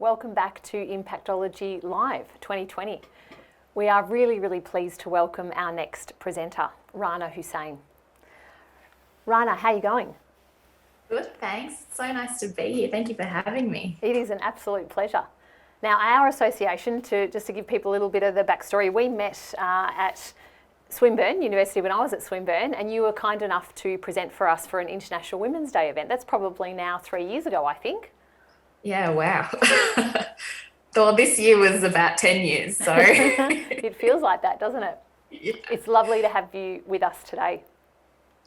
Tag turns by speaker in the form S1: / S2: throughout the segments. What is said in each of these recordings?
S1: Welcome back to Impactology Live 2020. We are really pleased to welcome our next presenter, Rana Hussain. Rana, how are you going?
S2: Good, thanks. So nice to be here. Thank you for having me.
S1: It is an absolute pleasure. Now, our association, just to give people a little bit of the backstory, we met at Swinburne University when I was at Swinburne, and you were kind enough to present for us for an International Women's Day event. That's probably now 3 years ago, I think.
S2: Yeah, wow. Well, this year was about 10 years, so.
S1: It feels like that, doesn't it?
S2: Yeah.
S1: It's lovely to have you with us today.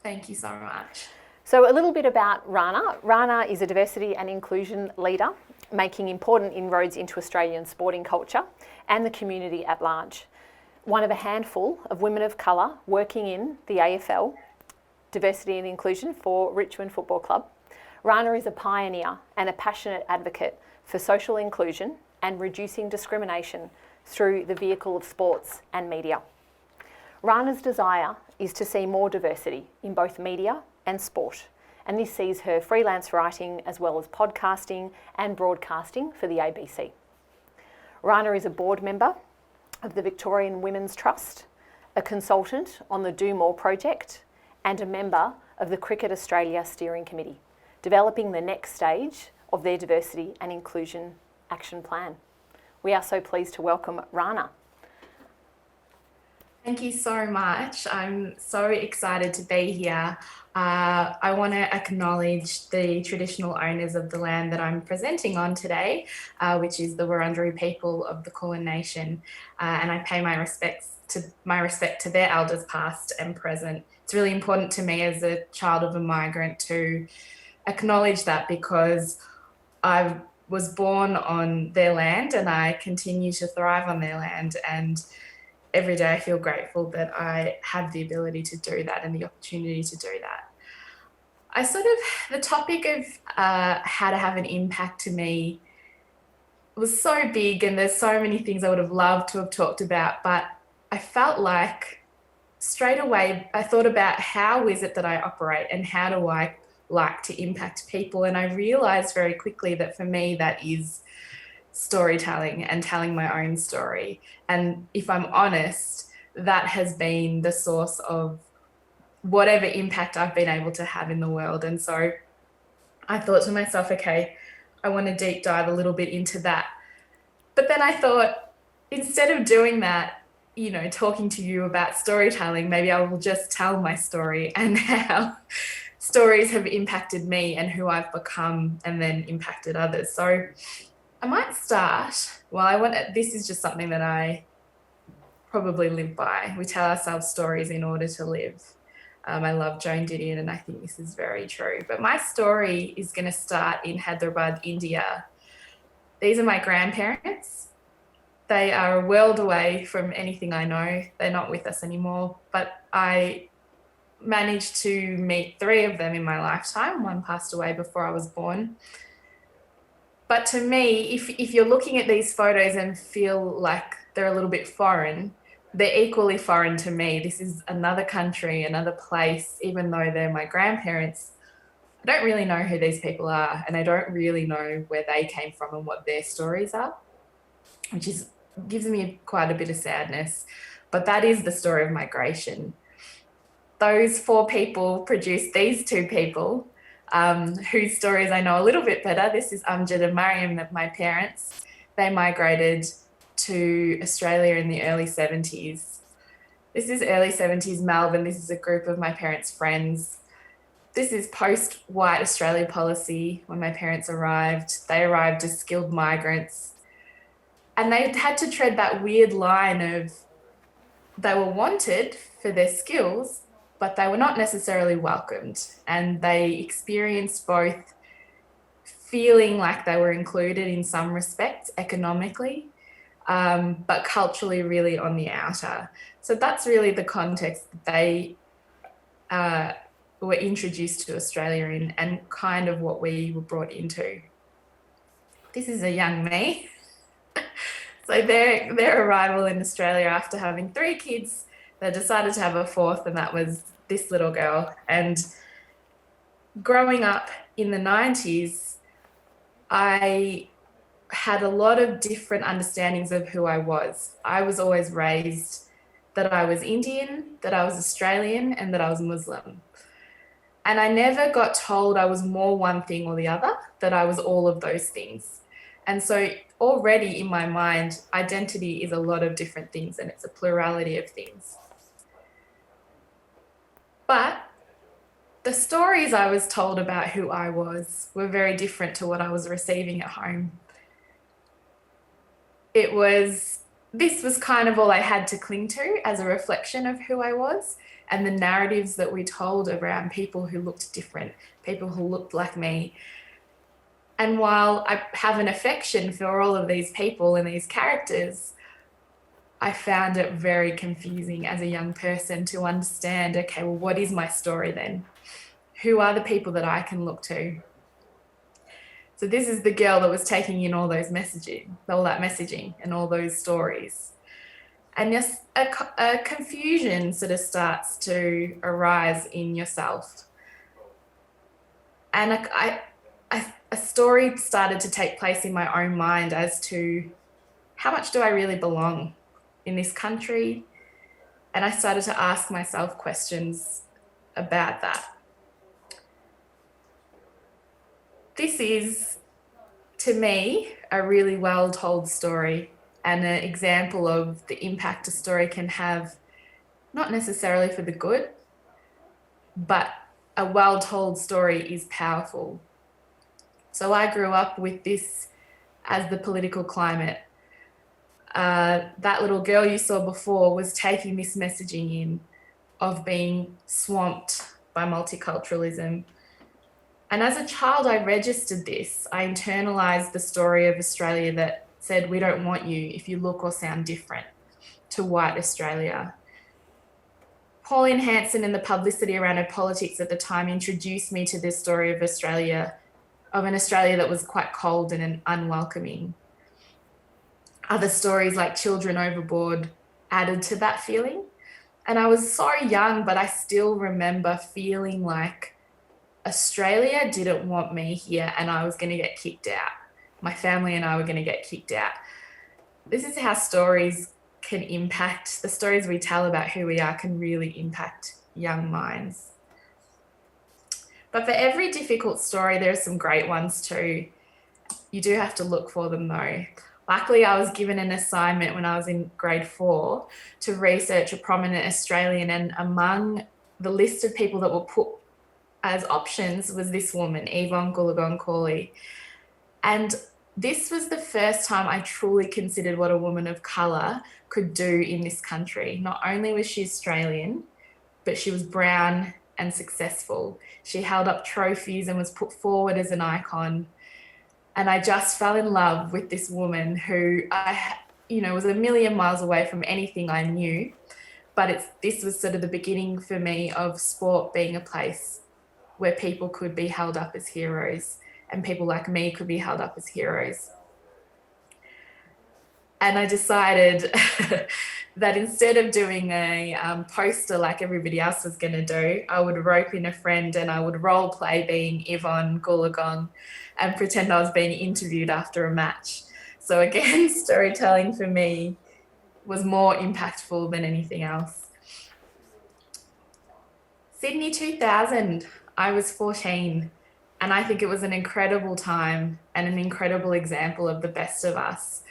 S2: Thank you so much.
S1: So a little bit about Rana. Rana is a diversity and inclusion leader, making important inroads into Australian sporting culture and the community at large. One of a handful of women of colour working in the AFL, diversity and inclusion for Richmond Football Club. Rana is a pioneer and a passionate advocate for social inclusion and reducing discrimination through the vehicle of sports and media. Rana's desire is to see more diversity in both media and sport, and this sees her freelance writing as well as podcasting and broadcasting for the ABC. Rana is a board member of the Victorian Women's Trust, a consultant on the Do More project, and a member of the Cricket Australia Steering Committee, developing the next stage of their diversity and inclusion action plan. We are so pleased to welcome Rana.
S2: Thank you so much. I'm so excited to be here. I want to acknowledge the traditional owners of the land that I'm presenting on today, which is the Wurundjeri people of the Kulin Nation, and I pay my respect to their elders past and present. It's really important to me as a child of a migrant to acknowledge that, because I was born on their land and I continue to thrive on their land, and every day I feel grateful that I have the ability to do that and the opportunity to do that. The topic of how to have an impact to me was so big, and there's so many things I would have loved to have talked about, but I felt like straight away I thought about how is it that I operate and how do I like to impact people, and I realised very quickly that for me that is storytelling and telling my own story. And if I'm honest, that has been the source of whatever impact I've been able to have in the world. And so I thought to myself, okay, I want to deep dive a little bit into that. But then I thought, instead of doing that, talking to you about storytelling, maybe I will just tell my story and how stories have impacted me and who I've become and then impacted others. So I might start, this is just something that I probably live by. We tell ourselves stories in order to live. I love Joan Didion, and I think this is very true. But my story is going to start in Hyderabad, India. These are my grandparents. They are a world away from anything I know. They're not with us anymore, but I managed to meet 3 of them in my lifetime. One passed away before I was born. But to me, if you're looking at these photos and feel like they're a little bit foreign, they're equally foreign to me. This is another country, another place. Even though they're my grandparents, I don't really know who these people are, and I don't really know where they came from and what their stories are, which gives me quite a bit of sadness. But that is the story of migration. Those 4 people produced these 2 people, whose stories I know a little bit better. This is Amjad and Mariam, my parents. They migrated to Australia in the early 70s. This is early 70s Melbourne. This is a group of my parents' friends. This is post-white Australia policy when my parents arrived. They arrived as skilled migrants, and they had to tread that weird line of they were wanted for their skills, but they were not necessarily welcomed, and they experienced both feeling like they were included in some respects economically, but culturally really on the outer. So that's really the context that they were introduced to Australia in, and kind of what we were brought into. This is a young me. So their arrival in Australia after having 3 kids, they decided to have a 4th, and that was this little girl. And growing up in the 90s, I had a lot of different understandings of who I was. I was always raised that I was Indian, that I was Australian, and that I was Muslim. And I never got told I was more one thing or the other, that I was all of those things. And so already in my mind, identity is a lot of different things and it's a plurality of things. But the stories I was told about who I was were very different to what I was receiving at home. This was kind of all I had to cling to as a reflection of who I was, and the narratives that we told around people who looked different, people who looked like me. And while I have an affection for all of these people and these characters, I found it very confusing as a young person to understand, okay, well, what is my story then? Who are the people that I can look to? So this is the girl that was taking in all that messaging and all those stories. And yes, a confusion sort of starts to arise in yourself. And a story started to take place in my own mind as to how much do I really belong in this country? And I started to ask myself questions about that. This is, to me, a really well told story and an example of the impact a story can have, not necessarily for the good, but a well told story is powerful. So I grew up with this as the political climate. That little girl you saw before was taking this messaging in of being swamped by multiculturalism. And as a child, I registered this. I internalized the story of Australia that said, we don't want you if you look or sound different to white Australia. Pauline Hanson and the publicity around her politics at the time introduced me to this story of Australia, of an Australia that was quite cold and unwelcoming. Other stories like Children Overboard added to that feeling. And I was so young, but I still remember feeling like Australia didn't want me here and I was going to get kicked out. My family and I were going to get kicked out. This is how stories can impact, the stories we tell about who we are can really impact young minds. But for every difficult story, there are some great ones too. You do have to look for them though. Luckily, I was given an assignment when I was in grade 4 to research a prominent Australian, and among the list of people that were put as options was this woman, Yvonne Goolagong Cawley. And this was the first time I truly considered what a woman of colour could do in this country. Not only was she Australian, but she was brown and successful. She held up trophies and was put forward as an icon. And I just fell in love with this woman who was a million miles away from anything I knew. But this was sort of the beginning for me of sport being a place where people could be held up as heroes and people like me could be held up as heroes. And I decided that instead of doing a poster like everybody else was going to do, I would rope in a friend and I would role play being Yvonne Goolagong and pretend I was being interviewed after a match. So again, storytelling for me was more impactful than anything else. Sydney 2000, I was 14, and I think it was an incredible time and an incredible example of the best of us.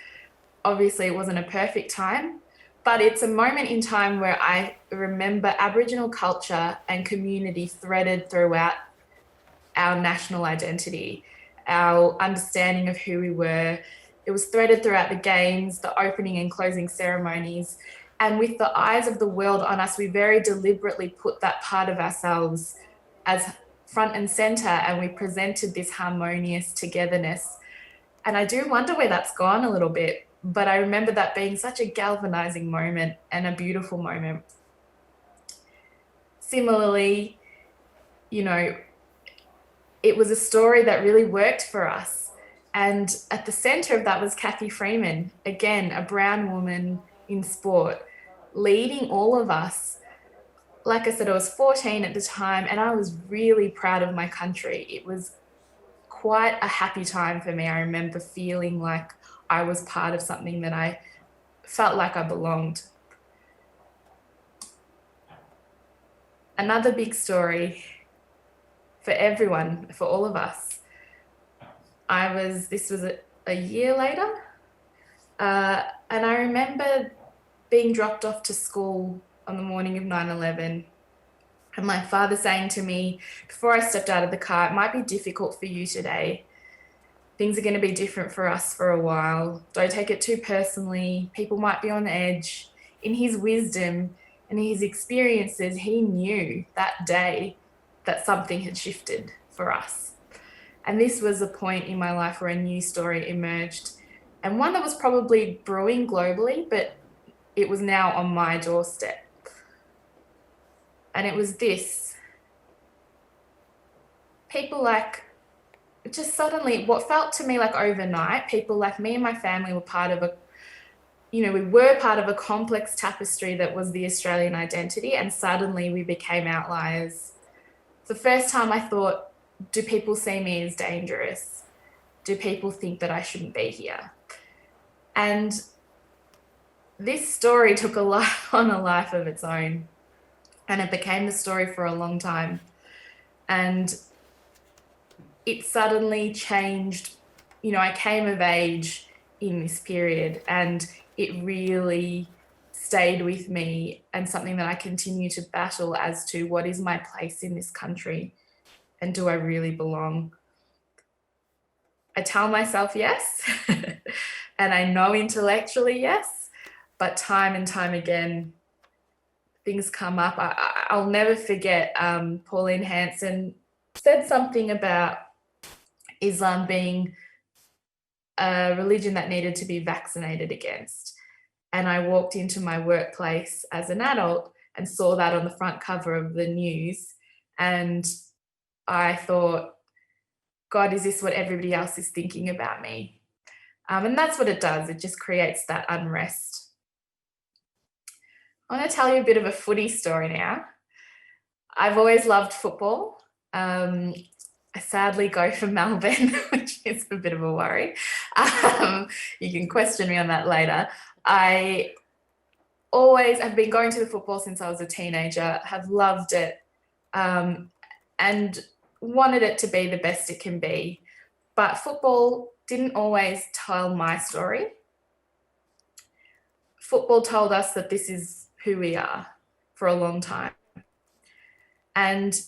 S2: Obviously, it wasn't a perfect time, but it's a moment in time where I remember Aboriginal culture and community threaded throughout our national identity, our understanding of who we were. It was threaded throughout the games, the opening and closing ceremonies, and with the eyes of the world on us, we very deliberately put that part of ourselves as front and center, and we presented this harmonious togetherness. And I do wonder where that's gone a little bit, but I remember that being such a galvanizing moment and a beautiful moment. Similarly, it was a story that really worked for us. And at the center of that was Kathy Freeman, again, a brown woman in sport, leading all of us. Like I said, I was 14 at the time and I was really proud of my country. It was quite a happy time for me. I remember feeling like I was part of something that I felt like I belonged. Another big story for everyone, for all of us. This was a year later, and I remember being dropped off to school on the morning of 9/11, and my father saying to me before I stepped out of the car, "It might be difficult for you today. Things are going to be different for us for a while. Don't take it too personally. People might be on edge." In his wisdom and his experiences, he knew that day that something had shifted for us. And this was a point in my life where a new story emerged, and one that was probably brewing globally, but it was now on my doorstep. And it was this. People like, just suddenly, what felt to me like overnight, people like me and my family were part of a complex tapestry that was the Australian identity, and suddenly we became outliers. It's the first time I thought, do people see me as dangerous? Do people think that I shouldn't be here? And this story took a life of its own, and it became the story for a long time. And it suddenly changed. I came of age in this period, and it really stayed with me, and something that I continue to battle as to what is my place in this country, and do I really belong? I tell myself yes, and I know intellectually yes, but time and time again, things come up. I'll never forget Pauline Hanson said something about Islam being a religion that needed to be vaccinated against. And I walked into my workplace as an adult and saw that on the front cover of the news. And I thought, God, is this what everybody else is thinking about me? And that's what it does. It just creates that unrest. I want to tell you a bit of a footy story now. I've always loved football. I sadly go for Melbourne, which is a bit of a worry. You can question me on that later. I always have been going to the football since I was a teenager, have loved it, and wanted it to be the best it can be. But football didn't always tell my story. Football told us that this is who we are for a long time. And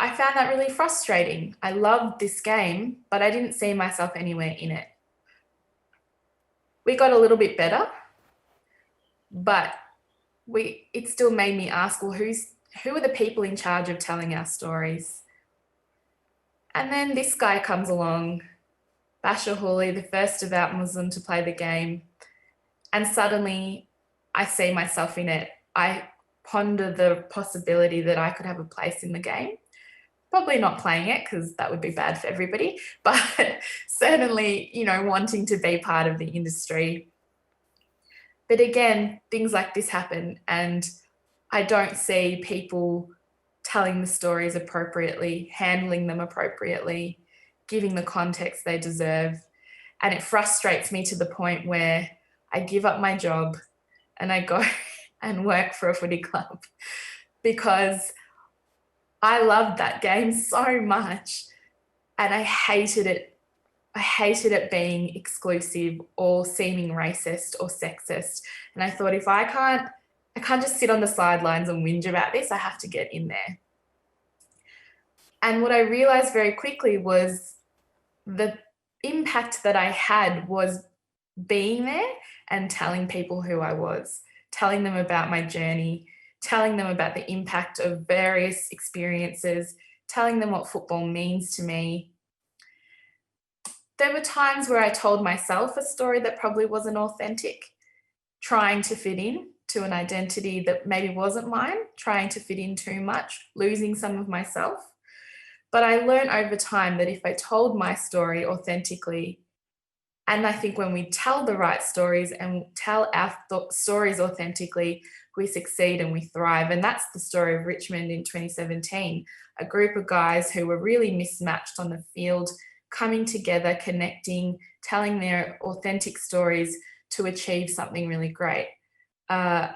S2: I found that really frustrating. I loved this game, but I didn't see myself anywhere in it. We got a little bit better, but it still made me ask, well, who are the people in charge of telling our stories? And then this guy comes along, Bashir Hooli, the first devout Muslim to play the game, and suddenly I see myself in it. I ponder the possibility that I could have a place in the game. Probably not playing it, because that would be bad for everybody, but certainly, wanting to be part of the industry. But again, things like this happen, and I don't see people telling the stories appropriately, handling them appropriately, giving the context they deserve. And it frustrates me to the point where I give up my job and I go and work for a footy club, because I loved that game so much and I hated it. I hated it being exclusive or seeming racist or sexist. And I thought, if I can't just sit on the sidelines and whinge about this, I have to get in there. And what I realized very quickly was the impact that I had was being there and telling people who I was, telling them about my journey, telling them about the impact of various experiences, telling them what football means to me. There were times where I told myself a story that probably wasn't authentic, trying to fit in to an identity that maybe wasn't mine, trying to fit in too much, losing some of myself. But I learned over time that if I told my story authentically, and I think when we tell the right stories and tell our stories authentically, we succeed and we thrive. And that's the story of Richmond in 2017, a group of guys who were really mismatched on the field, coming together, connecting, telling their authentic stories to achieve something really great. I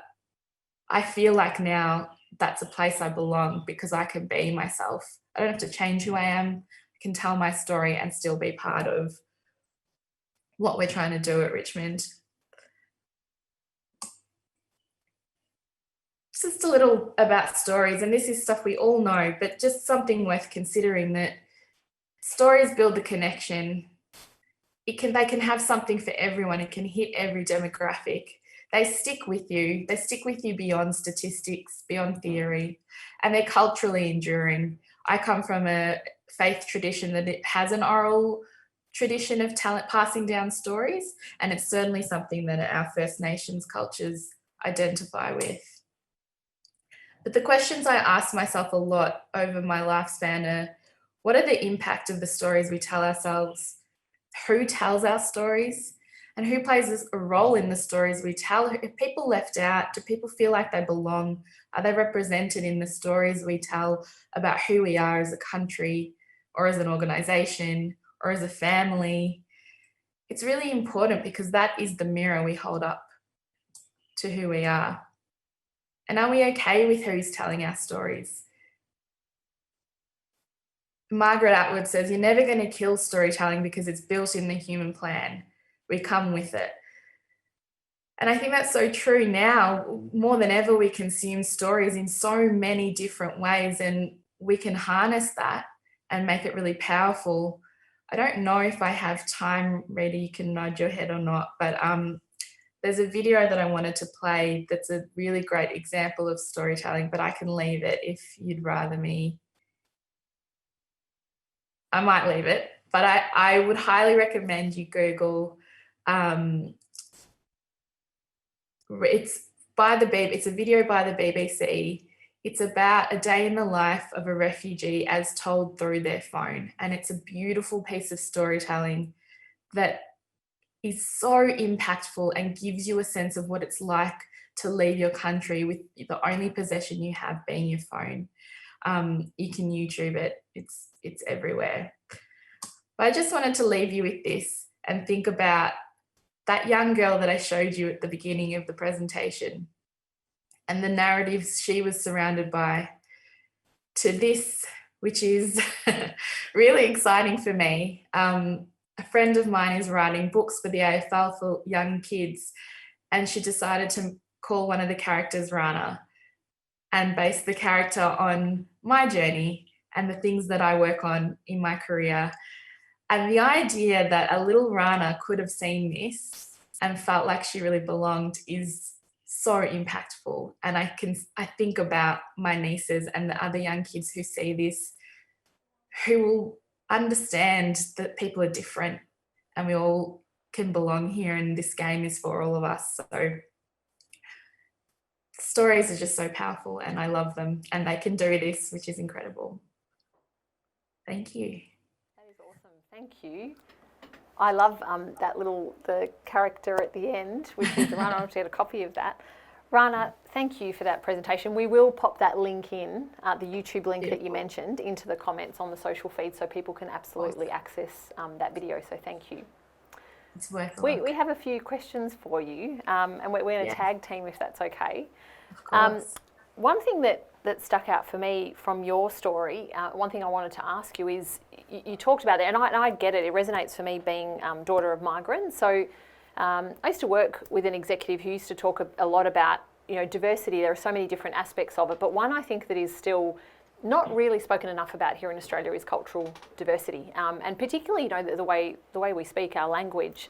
S2: feel like now that's a place I belong because I can be myself. I don't have to change who I am. I can tell my story and still be part of what we're trying to do at Richmond. Just a little about stories, and this is stuff we all know, but just something worth considering, that stories build the connection. They can have something for everyone. It can hit every demographic. They stick with you. They stick with you beyond statistics, beyond theory, and they're culturally enduring. I come from a faith tradition that it has an oral tradition of talent passing down stories, and it's certainly something that our First Nations cultures identify with. But the questions I ask myself a lot over my lifespan are, what are the impact of the stories we tell ourselves? Who tells our stories? And who plays a role in the stories we tell? Are people left out? Do people feel like they belong? Are they represented in the stories we tell about who we are as a country, or as an organisation, or as a family? It's really important because that is the mirror we hold up to who we are. And are we okay with who's telling our stories? Margaret Atwood says, you're never going to kill storytelling because it's built in the human plan. We come with it. And I think that's so true now. More than ever, we consume stories in so many different ways, and we can harness that and make it really powerful. I don't know if I have time ready, you can nod your head or not, but there's a video that I wanted to play that's a really great example of storytelling, but I can leave it if you'd rather me. I might leave it, but I would highly recommend you Google. It's a video by the BBC. It's about a day in the life of a refugee as told through their phone. And it's a beautiful piece of storytelling that is so impactful and gives you a sense of what it's like to leave your country with the only possession you have being your phone. You can YouTube it. It's everywhere. But I just wanted to leave you with this and think about that young girl that I showed you at the beginning of the presentation and the narratives she was surrounded by, to this, which is really exciting for me. A friend of mine is writing books for the AFL for young kids, and she decided to call one of the characters Rana and base the character on my journey and the things that I work on in my career. And the idea that a little Rana could have seen this and felt like she really belonged is so impactful. And I think about my nieces and the other young kids who see this, who will understand that people are different and we all can belong here, and this game is for all of us. So stories are just so powerful and I love them, and they can do this, which is incredible. Thank you.
S1: That is awesome. Thank you. I love the character at the end, which is Rana. I'll get a copy of that. Rana, thank you for that presentation. We will pop that link in, the YouTube link that you mentioned, into the comments on the social feed so people can absolutely access that video. So thank you.
S2: It's worth it.
S1: We have a few questions for you, and we're going to tag team if that's okay.
S2: Of course.
S1: One thing that stuck out for me from your story, one thing I wanted to ask you is, you talked about it, and I get it, it resonates for me being daughter of migrants. So I used to work with an executive who used to talk a lot about, diversity. There are so many different aspects of it, but one I think that is still not really spoken enough about here in Australia is cultural diversity, and particularly, the way we speak our language.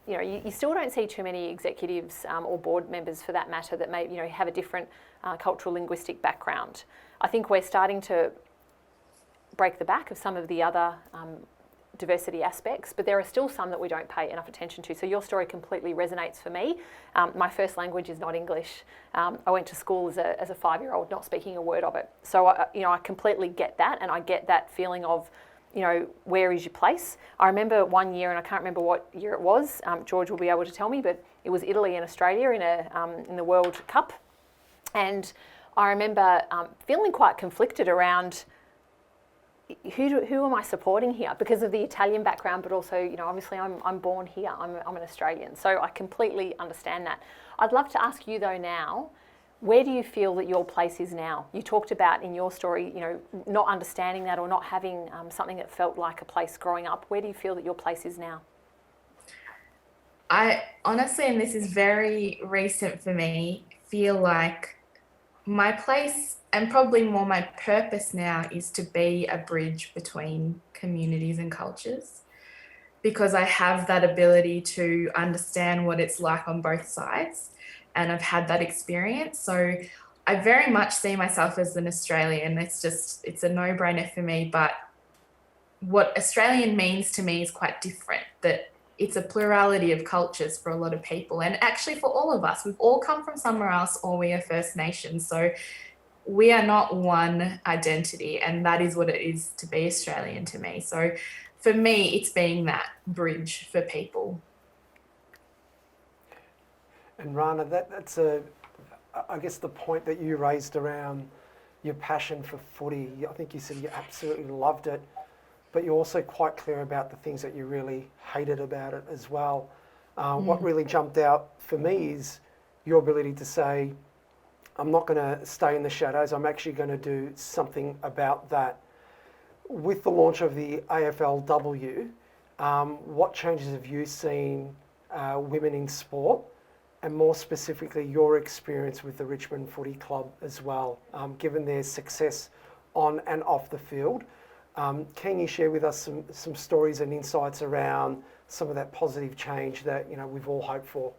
S1: You still don't see too many executives or board members, for that matter, that may have a different cultural linguistic background. I think we're starting to break the back of some of the other diversity aspects, but there are still some that we don't pay enough attention to. So your story completely resonates for me. My first language is not English. I went to school as a 5-year-old, not speaking a word of it. So I completely get that, and I get that feeling of, where is your place? I remember one year, and I can't remember what year it was. George will be able to tell me, but it was Italy and Australia in the World Cup, and I remember feeling quite conflicted around who am I supporting here? Because of the Italian background, but also, obviously I'm born here. I'm an Australian, so I completely understand that. I'd love to ask you though now, where do you feel that your place is now? You talked about in your story, not understanding that or not having something that felt like a place growing up. Where do you feel that your place is now?
S2: I honestly, and this is very recent for me, feel like my place and probably more my purpose now is to be a bridge between communities and cultures, because I have that ability to understand what it's like on both sides, and I've had that experience. So I very much see myself as an Australian. It's a no-brainer for me. But what Australian means to me is quite different, that it's a plurality of cultures for a lot of people. And actually for all of us, we've all come from somewhere else, or we are First Nations. So we are not one identity, and that is what it is to be Australian to me. So for me, it's being that bridge for people.
S3: And Rana, I guess the point that you raised around your passion for footy, I think you said you absolutely loved it, but you're also quite clear about the things that you really hated about it as well. What really jumped out for me is your ability to say, I'm not going to stay in the shadows, I'm actually going to do something about that. With the launch of the AFLW, what changes have you seen women in sport, and more specifically your experience with the Richmond Footy Club as well, given their success on and off the field? Can you share with us some stories and insights around some of that positive change that we've all hoped for?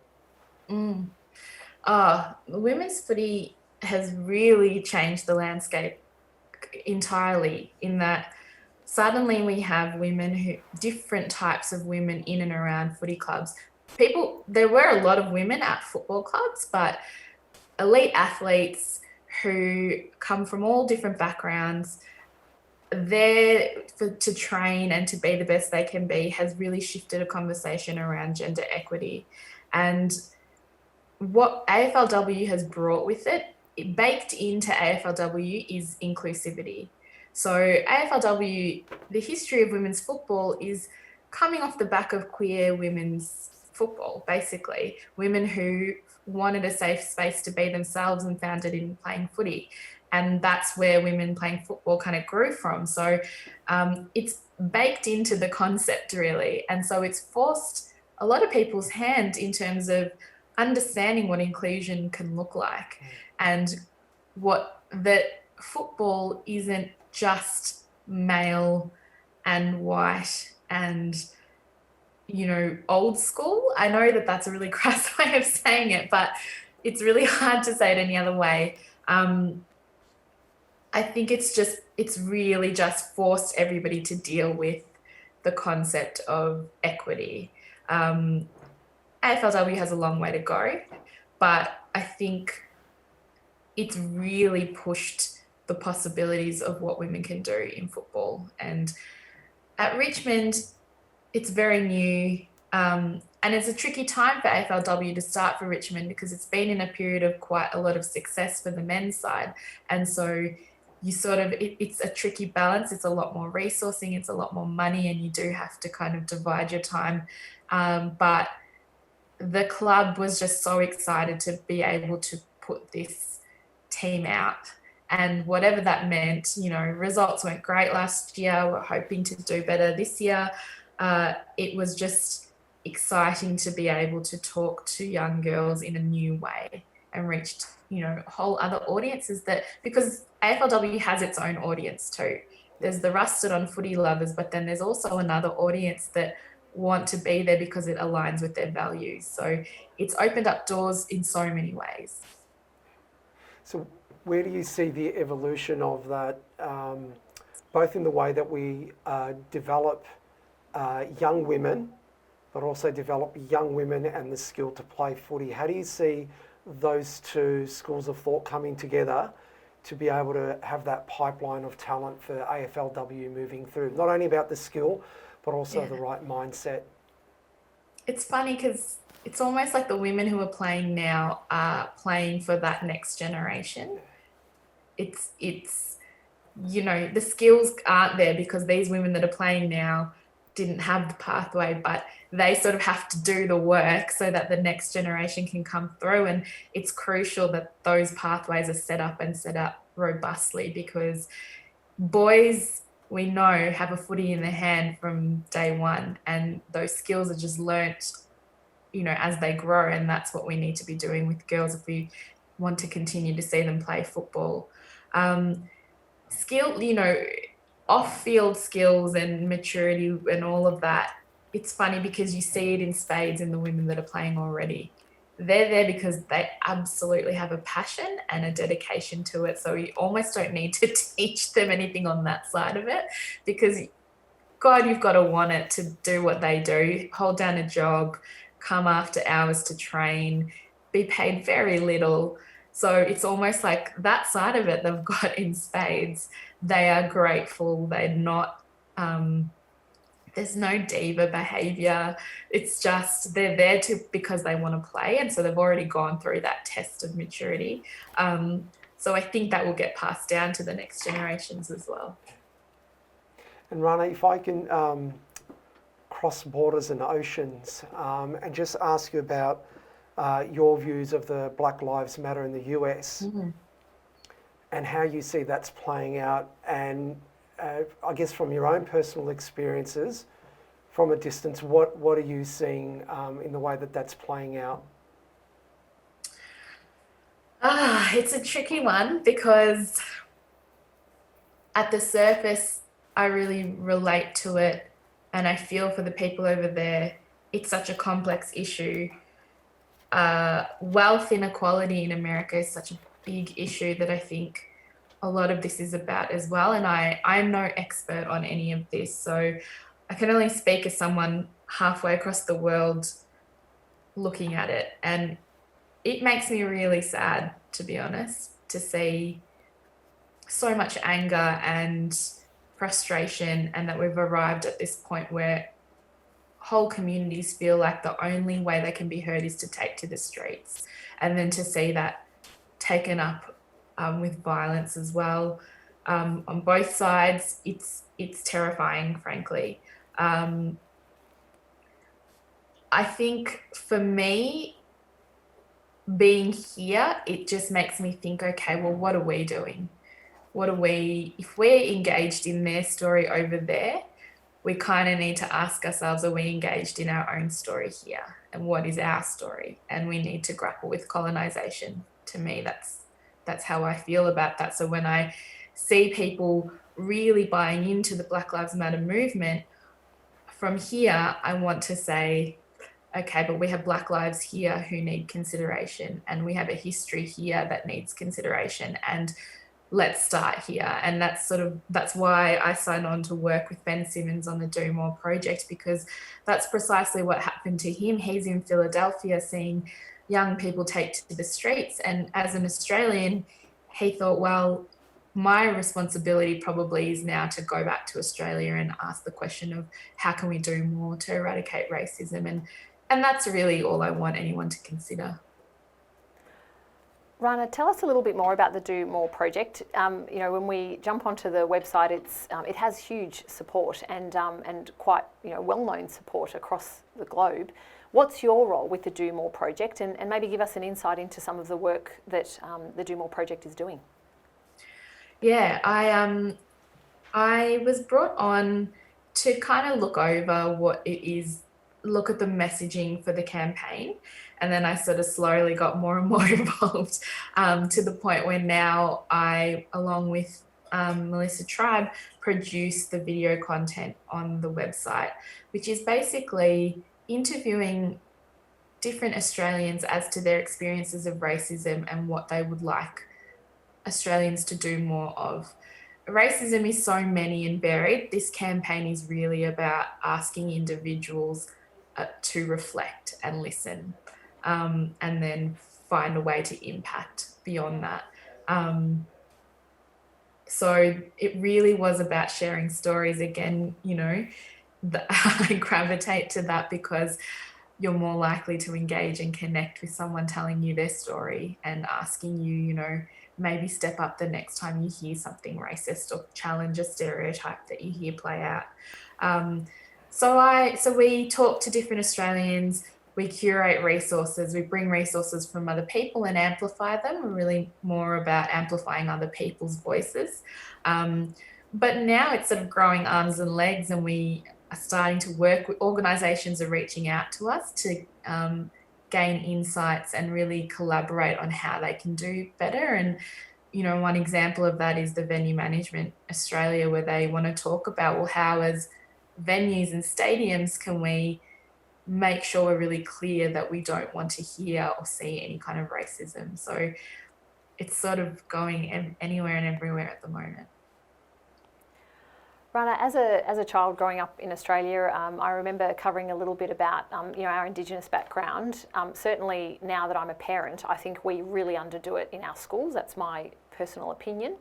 S2: Women's footy has really changed the landscape entirely, in that suddenly we have different types of women in and around footy clubs. There were a lot of women at football clubs, but elite athletes who come from all different backgrounds, there to train and to be the best they can be, has really shifted a conversation around gender equity. And what AFLW has brought with it, baked into AFLW, is inclusivity. So AFLW, the history of women's football is coming off the back of queer women's football, basically. Women who wanted a safe space to be themselves and found it in playing footy. And that's where women playing football kind of grew from. So it's baked into the concept, really. And so it's forced a lot of people's hand in terms of understanding what inclusion can look like, and that football isn't just male and white and old school. I know that that's a really crass way of saying it, but it's really hard to say it any other way. I think it's really just forced everybody to deal with the concept of equity. AFLW has a long way to go, but I think it's really pushed the possibilities of what women can do in football. And at Richmond, it's very new, and it's a tricky time for AFLW to start for Richmond, because it's been in a period of quite a lot of success for the men's side. And so it's a tricky balance. It's a lot more resourcing, it's a lot more money, and you do have to kind of divide your time. But the club was just so excited to be able to put this team out. And whatever that meant, results weren't great last year. We're hoping to do better this year. It was just exciting to be able to talk to young girls in a new way and reach, whole other audiences, because AFLW has its own audience too. There's the rusted on footy lovers, but then there's also another audience that want to be there because it aligns with their values. So it's opened up doors in so many ways.
S3: So where do you see the evolution of that, both in the way that we develop young women, but also develop young women and the skill to play footy? How do you see those two schools of thought coming together to be able to have that pipeline of talent for AFLW moving through? Not only about the skill, but also the right mindset.
S2: It's funny because it's almost like the women who are playing now are playing for that next generation. It's you know, the skills aren't there because these women that are playing now didn't have the pathway, but they sort of have to do the work so that the next generation can come through. And it's crucial that those pathways are set up robustly, because boys, we know, have a footy in their hand from day one, and those skills are just learnt, you know, as they grow. And that's what we need to be doing with girls if we want to continue to see them play football. You know, off-field skills and maturity and all of that, it's funny because you see it in spades in the women that are playing already. They're there because they absolutely have a passion and a dedication to it. So you almost don't need to teach them anything on that side of it, because God, you've got to want it to do what they do, hold down a job, come after hours to train, be paid very little. So it's almost like that side of it they've got in spades. They are grateful. They're not, there's no diva behavior. It's just they're there because they want to play. And so they've already gone through that test of maturity. So I think that will get passed down to the next generations as well.
S3: And Rana, if I can cross borders and oceans and just ask you about your views of the Black Lives Matter in the US and how you see that's playing out, and I guess from your own personal experiences, from a distance, what are you seeing in the way that that's playing out?
S2: It's a tricky one, because at the surface, I really relate to it and I feel for the people over there. It's such a complex issue. Wealth inequality in America is such a big issue that I think a lot of this is about as well. And I'm no expert on any of this, so I can only speak as someone halfway across the world looking at it. And it makes me really sad, to be honest, to see so much anger and frustration, and that we've arrived at this point where whole communities feel like the only way they can be heard is to take to the streets, and then to see that taken up with violence as well on both sides. It's terrifying, frankly. I think for me, being here, it just makes me think, okay, well, what are we doing? If we're engaged in their story over there, we kind of need to ask ourselves, are we engaged in our own story here? And what is our story? And we need to grapple with colonization. To me, that's how I feel about that. So when I see people really buying into the Black Lives Matter movement, from here, I want to say, okay, but we have Black lives here who need consideration, and we have a history here that needs consideration, and let's start here. And that's why I signed on to work with Ben Simmons on the Do More project, because that's precisely what happened to him. He's in Philadelphia seeing young people take to the streets, and as an Australian, he thought, well, my responsibility probably is now to go back to Australia and ask the question of how can we do more to eradicate racism, and that's really all I want anyone to consider.
S1: Rana, tell us a little bit more about the Do More project. You know, when we jump onto the website, it has huge support and quite well-known support across the globe. What's your role with the Do More project, and maybe give us an insight into some of the work that the Do More project is doing?
S2: Yeah, I was brought on to kind of look over what it is, look at the messaging for the campaign. And then I sort of slowly got more and more involved to the point where now I, along with Melissa Tribe, produce the video content on the website, which is basically interviewing different Australians as to their experiences of racism and what they would like Australians to do more of. Racism is so many and varied. This campaign is really about asking individuals to reflect and listen, and then find a way to impact beyond that. So it really was about sharing stories. Again, I gravitate to that because you're more likely to engage and connect with someone telling you their story and asking you, maybe step up the next time you hear something racist or challenge a stereotype that you hear play out. So we talk to different Australians, we curate resources, we bring resources from other people and amplify them. We're really more about amplifying other people's voices. But now it's sort of growing arms and legs, and we are starting to work with organisations are reaching out to us to gain insights and really collaborate on how they can do better. And, you know, one example of that is the Venue Management Australia, where they want to talk about, well, how as venues and stadiums can we make sure we're really clear that we don't want to hear or see any kind of racism. So it's sort of going anywhere and everywhere at the moment.
S1: Rana, as a child growing up in Australia, I remember covering a little bit about our Indigenous background. Certainly now that I'm a parent, I think we really underdo it in our schools. That's my personal opinion.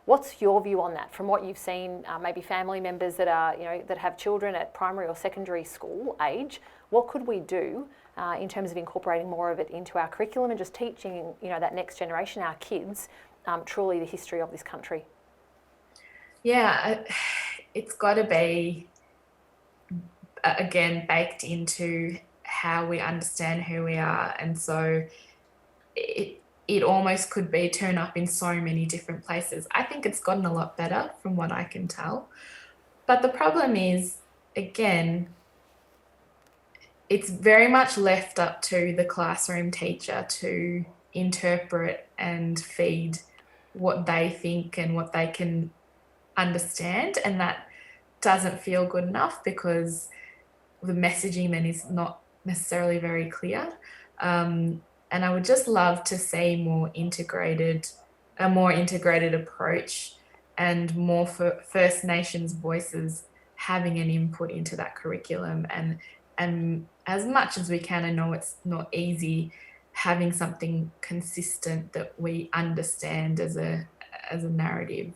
S1: What's your view on that? From what you've seen, maybe family members that are that have children at primary or secondary school age, what could we do in terms of incorporating more of it into our curriculum and just teaching that next generation, our kids, truly the history of this country?
S2: Yeah, it's got to be, again, baked into how we understand who we are. And so it almost could be turn up in so many different places. I think it's gotten a lot better from what I can tell. But the problem is, again, it's very much left up to the classroom teacher to interpret and feed what they think and what they can understand, and that doesn't feel good enough because the messaging then is not necessarily very clear. And I would just love to see a more integrated approach and more for First Nations voices having an input into that curriculum, and as much as we can, I know it's not easy, having something consistent that we understand as a narrative.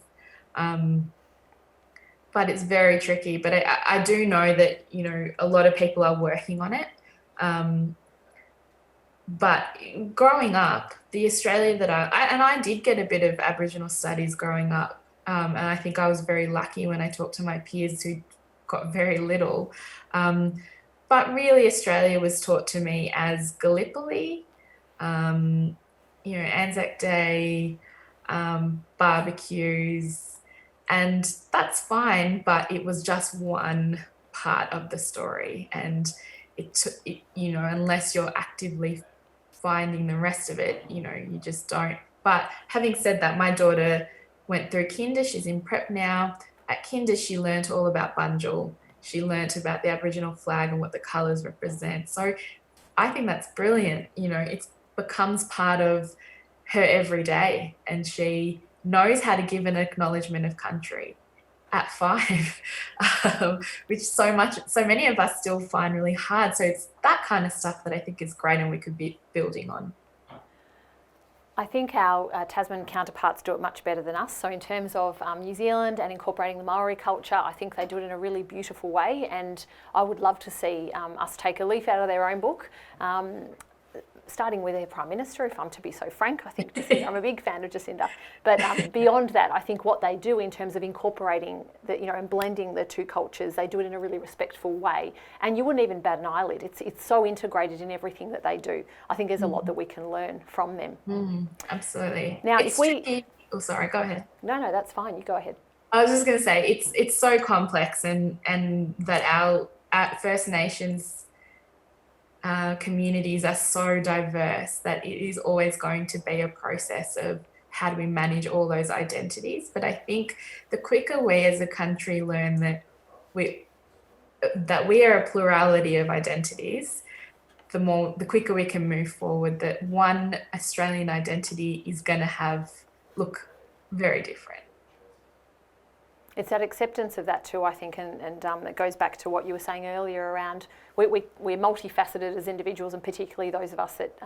S2: But it's very tricky. But I do know that, a lot of people are working on it. But growing up, the Australia that I did get a bit of Aboriginal studies growing up. And I think I was very lucky when I talked to my peers who got very little. But really, Australia was taught to me as Gallipoli, Anzac Day, barbecues, and that's fine, but it was just one part of the story. And unless you're actively finding the rest of it, you just don't. But having said that, my daughter went through kinder, she's in prep now. At kinder, she learnt all about Bunjil. She learnt about the Aboriginal flag and what the colours represent. So I think that's brilliant. It becomes part of her everyday, and she knows how to give an acknowledgement of country at 5, which so many of us still find really hard. So it's that kind of stuff that I think is great and we could be building on.
S1: I think our Tasman counterparts do it much better than us. So in terms of New Zealand and incorporating the Maori culture, I think they do it in a really beautiful way, and I would love to see us take a leaf out of their own book, starting with their Prime Minister, if I'm to be so frank. I think I'm a big fan of Jacinda. But beyond that, I think what they do in terms of incorporating and blending the two cultures, they do it in a really respectful way. And you wouldn't even bat an eyelid. It's so integrated in everything that they do. I think there's a lot that we can learn from them.
S2: Absolutely.
S1: Now,
S2: Oh, sorry, go ahead.
S1: No, that's fine. You go ahead.
S2: I was just going to say, it's so complex, and that our First Nations communities are so diverse that it is always going to be a process of how do we manage all those identities. But I think the quicker we as a country learn that we are a plurality of identities, the quicker we can move forward, that one Australian identity is going to look very different.
S1: It's that acceptance of that too, I think, and it goes back to what you were saying earlier around we're multifaceted as individuals, and particularly those of us that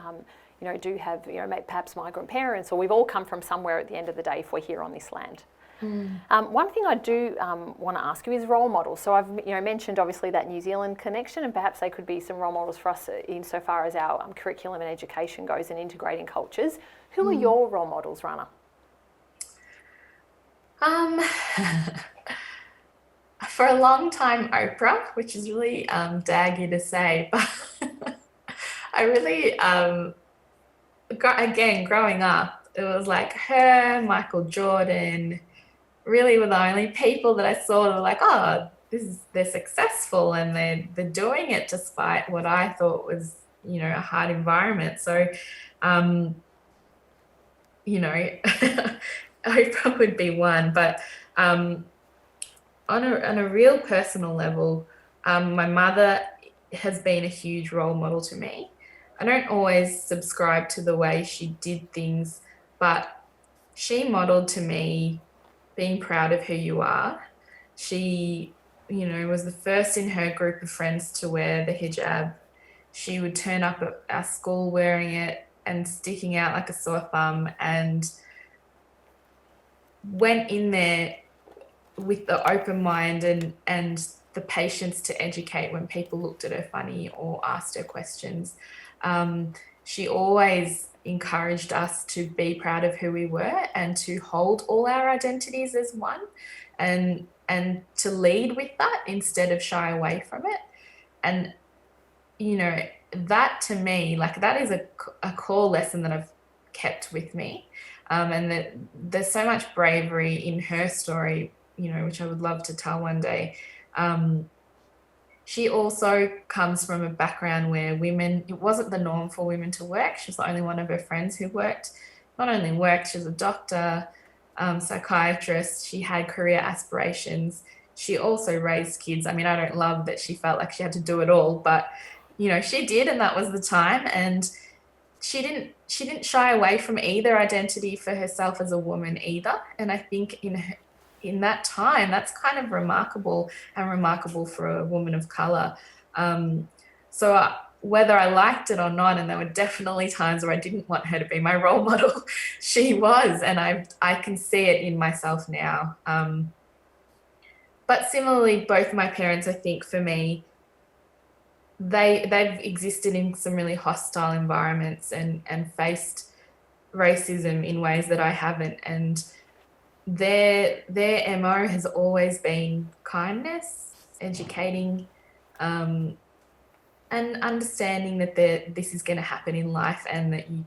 S1: do have perhaps migrant parents, or we've all come from somewhere at the end of the day if we're here on this land. One thing I do want to ask you is role models. So I've mentioned obviously that New Zealand connection, and perhaps they could be some role models for us insofar as our curriculum and education goes and integrating cultures. Who are your role models, Rana?
S2: Um, for a long time, Oprah, which is really daggy to say, but I really, again, growing up, it was like her, Michael Jordan, really were the only people that I saw that were like, oh, they're successful and they're doing it despite what I thought was, a hard environment. So, um, Oprah would be one, but um, on a real personal level, my mother has been a huge role model to me. I don't always subscribe to the way she did things, but she modeled to me being proud of who you are. She, was the first in her group of friends to wear the hijab. She would turn up at our school wearing it and sticking out like a sore thumb, and went in there with the open mind and the patience to educate when people looked at her funny or asked her questions. She always encouraged us to be proud of who we were and to hold all our identities as one, and to lead with that instead of shy away from it. And that to me, like, that is a core lesson that I've kept with me. And that there's so much bravery in her story, which I would love to tell one day. She also comes from a background where it wasn't the norm for women to work. She was the only one of her friends who worked. Not only worked, she was a doctor, psychiatrist. She had career aspirations. She also raised kids. I mean, I don't love that she felt like she had to do it all, but she did, and that was the time. And she didn't shy away from either identity for herself as a woman either. And I think in that time, that's kind of remarkable, and remarkable for a woman of color. So whether I liked it or not, and there were definitely times where I didn't want her to be my role model, she was, and I can see it in myself now. But similarly, both my parents, I think, for me, they've existed in some really hostile environments and faced racism in ways that I haven't. And their MO has always been kindness, educating, and understanding that this is going to happen in life, and that you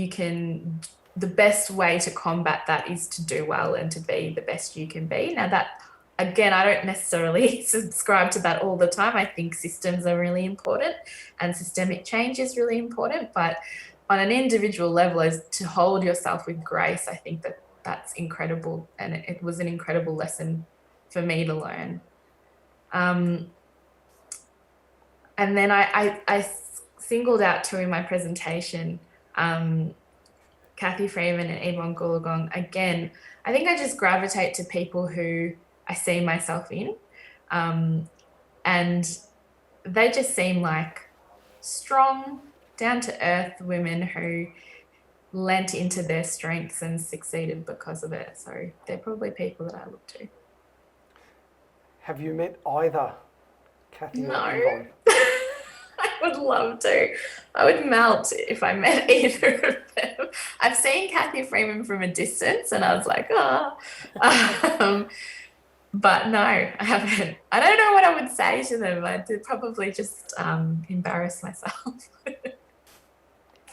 S2: can the best way to combat that is to do well and to be the best you can be. Now, that, again, I don't necessarily subscribe to that all the time. I think systems are really important and systemic change is really important, but on an individual level, is to hold yourself with grace. I think that's incredible, and it was an incredible lesson for me to learn. And then I singled out two in my presentation, Kathy Freeman and Yvonne Goolagong. Again, I think I just gravitate to people who I see myself in, and they just seem like strong, down-to-earth women who lent into their strengths and succeeded because of it. So they're probably people that I look to.
S3: Have you met either Kathy
S2: No.
S3: or Yvonne?
S2: I would love to. I would melt if I met either of them. I've seen Kathy Freeman from a distance and I was like, oh. But no, I haven't. I don't know what I would say to them. I'd probably just embarrass myself.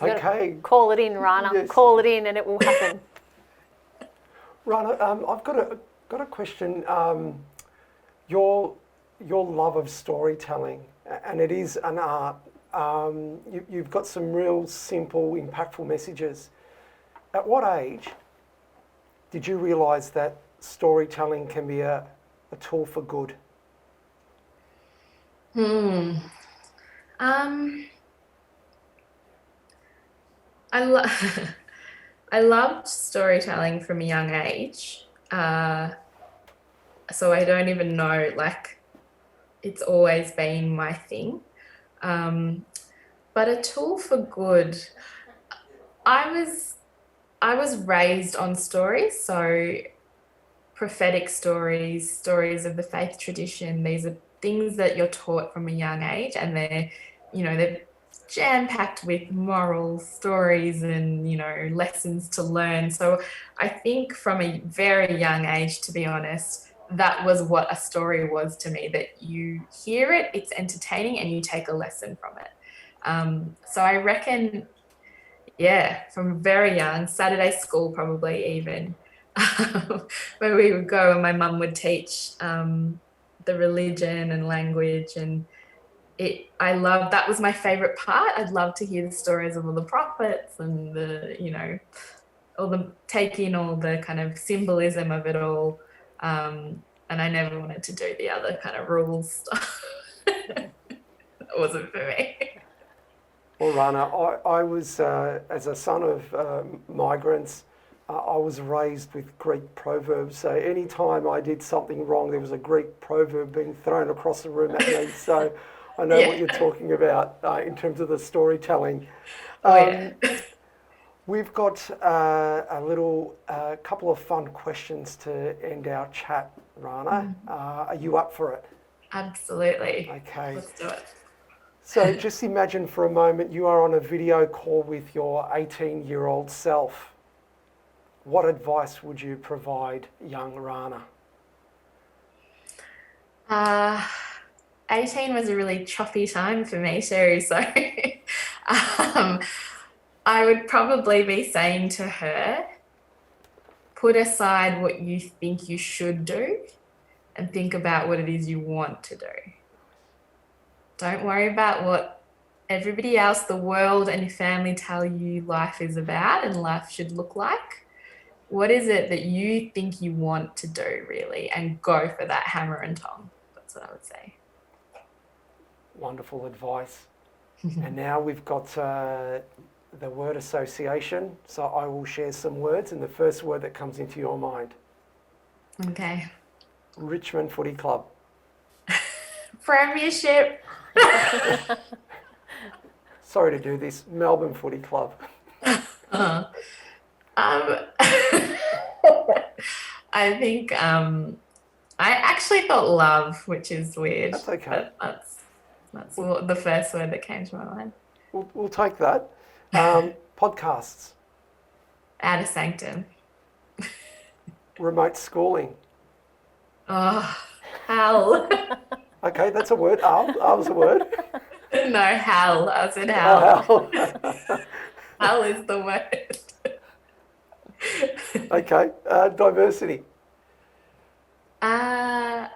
S3: Okay.
S1: Call it in, Rana.
S3: Yes.
S1: Call it in and it will happen.
S3: Rana, I've got a question. Your love of storytelling, and it is an art. You've got some real simple, impactful messages. At what age did you realise that storytelling can be a tool for good?
S2: I loved storytelling from a young age. So I don't even know, like, it's always been my thing. But a tool for good, I was raised on stories, so prophetic stories, stories of the faith tradition. These are things that you're taught from a young age, and they're jam-packed with moral stories and, you know, lessons to learn. So I think from a very young age, to be honest, that was what a story was to me, that you hear it, it's entertaining, and you take a lesson from it. So I reckon, yeah, from very young, Saturday school probably even, where we would go and my mum would teach the religion and language, and I love, that was my favorite part. I'd love to hear the stories of all the prophets and the, you know, take in all the kind of symbolism of it all. And I never wanted to do the other kind of rules stuff. That wasn't for me.
S3: Well, Rana, I was, as a son of migrants, I was raised with Greek proverbs. So anytime I did something wrong, there was a Greek proverb being thrown across the room at me. So I know what you're talking about in terms of the storytelling. We've got a little couple of fun questions to end our chat, Rana. Are you up for it?
S2: Absolutely.
S3: Okay.
S2: Let's do it.
S3: So just imagine for a moment you are on a video call with your 18-year-old self. What advice would you provide young Rana?
S2: 18 was a really choppy time for me too, so I would probably be saying to her, put aside what you think you should do and think about what it is you want to do. Don't worry about what everybody else, the world and your family tell you life is about and life should look like. What is it that you think you want to do, really, and go for that hammer and tong. That's what I would say.
S3: Wonderful advice. And now we've got the word association. So I will share some words, and the first word that comes into your mind.
S2: Okay.
S3: Richmond Footy Club.
S2: Premiership.
S3: Sorry to do this. Melbourne Footy Club.
S2: I think I actually thought love, which is weird.
S3: That's okay.
S2: That's the first word that came to my mind.
S3: We'll take that. Podcasts.
S2: Out of sanctum.
S3: Remote schooling.
S2: Oh, hell.
S3: Okay, that's a word. Al's a word.
S2: No, hell. I said hell.
S3: Oh, hell.
S2: Hell is the word.
S3: Okay, diversity.
S2: I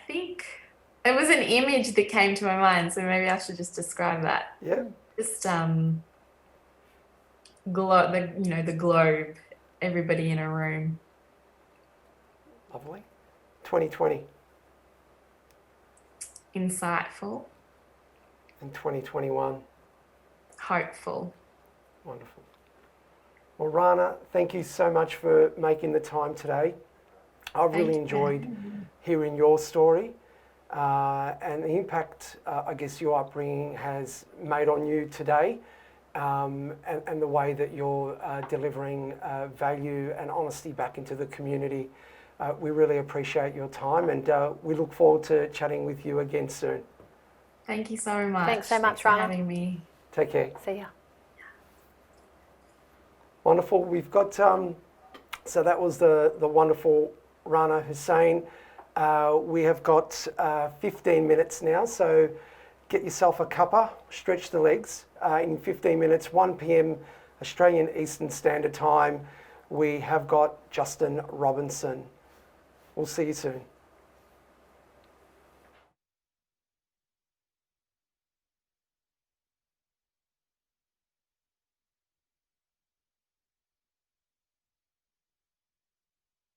S2: think it was an image that came to my mind, so maybe I should just describe that.
S3: Yeah.
S2: Just the globe, everybody in a room.
S3: Lovely. 2020.
S2: Insightful.
S3: And 2021.
S2: Hopeful.
S3: Wonderful. Well, Rana, thank you so much for making the time today. I've really enjoyed hearing your story and the impact, I guess, your upbringing has made on you today, and the way that you're delivering value and honesty back into the community. We really appreciate your time, and we look forward to chatting with you again soon.
S2: Thank you so much.
S1: Thanks so much,
S2: for
S1: Rana.
S2: having me.
S3: Take care.
S1: See ya.
S3: Wonderful. We've got, so that was the wonderful Rana Hussain. We have got 15 minutes now, so get yourself a cuppa, stretch the legs. In 15 minutes, 1 p.m. Australian Eastern Standard Time, we have got Justin Robinson. We'll see you soon.